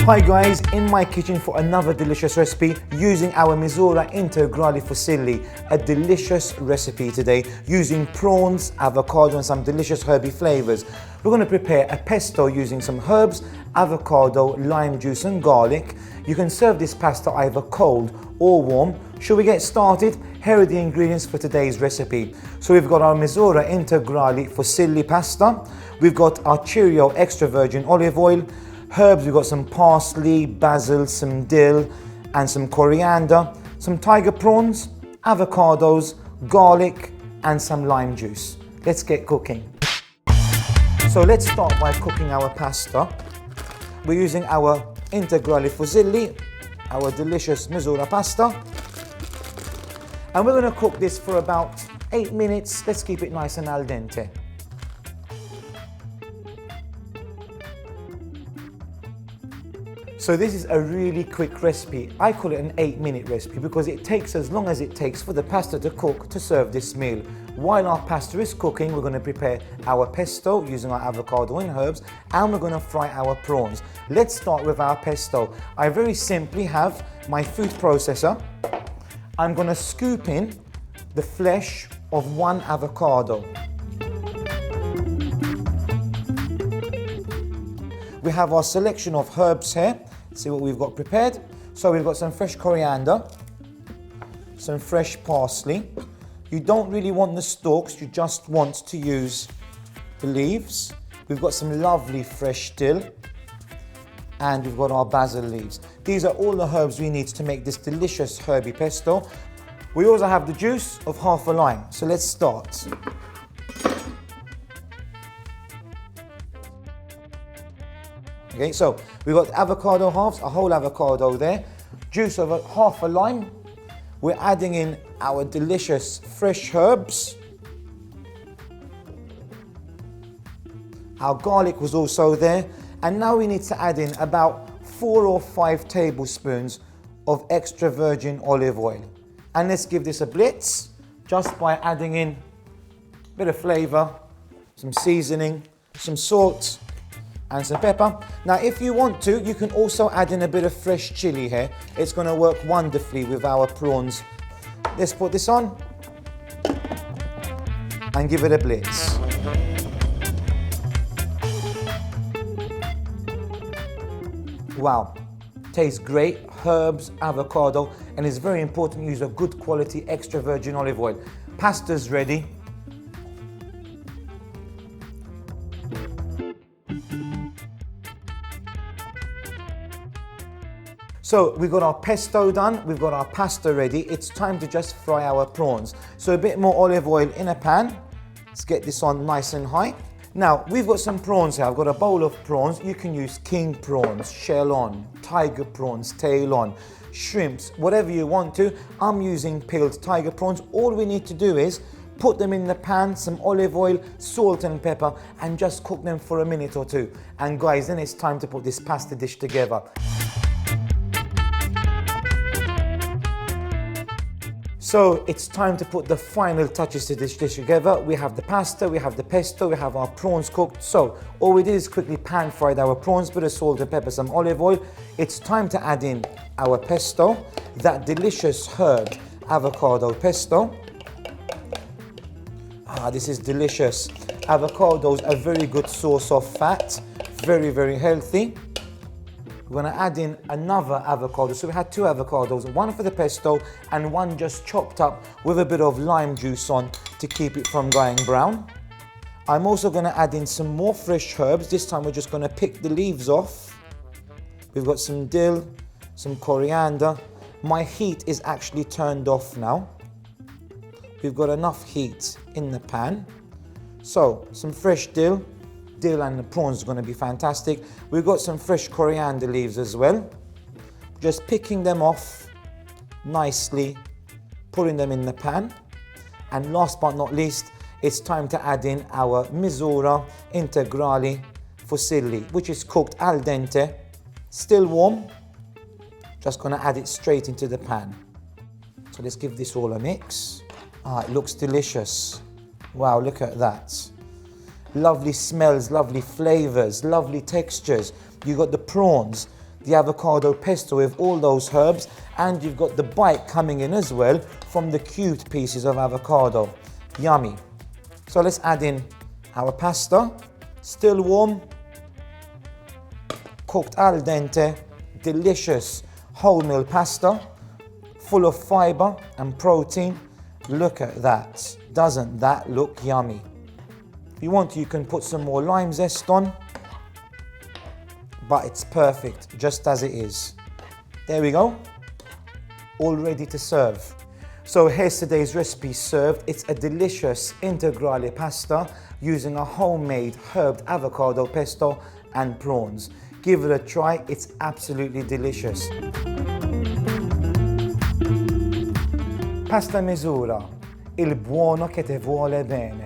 Hi guys, in my kitchen for another delicious recipe using our Misura integrali fusilli, a delicious recipe today using prawns, avocado and some delicious herby flavors. We're going to prepare a pesto using some herbs, avocado, lime juice and garlic. You can serve this pasta either cold or warm. Should we get started? Here are the ingredients for today's recipe. So we've got our Misura integrali fusilli pasta, we've got our Cheerio extra virgin olive oil, herbs, we've got some parsley, basil, some dill and some coriander, some tiger prawns, avocados, garlic and some lime juice. Let's get cooking. So let's start by cooking our pasta. We're using our integrali fusilli, our delicious Misura pasta. And we're going to cook this for about 8 minutes. Let's keep it nice and al dente. So this is a really quick recipe. I call it an 8-minute recipe because it takes as long as it takes for the pasta to cook to serve this meal. While our pasta is cooking, we're going to prepare our pesto using our avocado and herbs, and we're going to fry our prawns. Let's start with our pesto. I very simply have my food processor. I'm going to scoop in the flesh of one avocado. We have our selection of herbs here. See what we've got prepared. So we've got some fresh coriander, some fresh parsley. You don't really want the stalks, you just want to use the leaves. We've got some lovely fresh dill, and we've got our basil leaves. These are all the herbs we need to make this delicious herby pesto. We also have the juice of half a lime. So let's start. Okay, so we've got avocado halves, a whole avocado there, juice of half a lime. We're adding in our delicious fresh herbs. Our garlic was also there. And now we need to add in about 4 or 5 tablespoons of extra virgin olive oil. And let's give this a blitz just by adding in a bit of flavor, some seasoning, some salt, and some pepper. Now if you want to, you can also add in a bit of fresh chili here. It's going to work wonderfully with our prawns. Let's put this on and give it a blitz. Wow, tastes great, herbs, avocado, and it's very important to use a good quality extra virgin olive oil. Pasta's ready. So we've got our pesto done, we've got our pasta ready. It's time to just fry our prawns. So a bit more olive oil in a pan. Let's get this on nice and high. Now we've got some prawns here. I've got a bowl of prawns. You can use king prawns, shell on, tiger prawns, tail on, shrimps, whatever you want to. I'm using peeled tiger prawns. All we need to do is put them in the pan, some olive oil, salt and pepper, and just cook them for a minute or two. And guys, then it's time to put this pasta dish together. So it's time to put the final touches to this dish together. We have the pasta, we have the pesto, we have our prawns cooked. So all we did is quickly pan fried our prawns, bit of salt and pepper, some olive oil. It's time to add in our pesto, that delicious herb avocado pesto. This is delicious. Avocados are a very good source of fat, very, very healthy. We're going to add in another avocado. So we had 2 avocados, one for the pesto and one just chopped up with a bit of lime juice on to keep it from going brown. I'm also going to add in some more fresh herbs. This time we're just going to pick the leaves off. We've got some dill, some coriander. My heat is actually turned off now. We've got enough heat in the pan. So some fresh dill and the prawns are going to be fantastic. We've got some fresh coriander leaves as well. Just picking them off nicely, putting them in the pan. And last but not least, it's time to add in our Misura integrali fusilli, which is cooked al dente, still warm. Just going to add it straight into the pan. So let's give this all a mix. It looks delicious. Wow, look at that. Lovely smells, lovely flavors, lovely textures. You got the prawns, the avocado pesto with all those herbs, and you've got the bite coming in as well from the cubed pieces of avocado. Yummy. So let's add in our pasta, still warm, cooked al dente, delicious wholemeal pasta, full of fiber and protein. Look at that. Doesn't that look yummy? If you want, you can put some more lime zest on, but it's perfect just as it is. There we go, all ready to serve. So here's today's recipe served. It's a delicious integrale pasta using a homemade herbed avocado pesto and prawns. Give it a try, it's absolutely delicious. Pasta Misura, il buono che te vuole bene.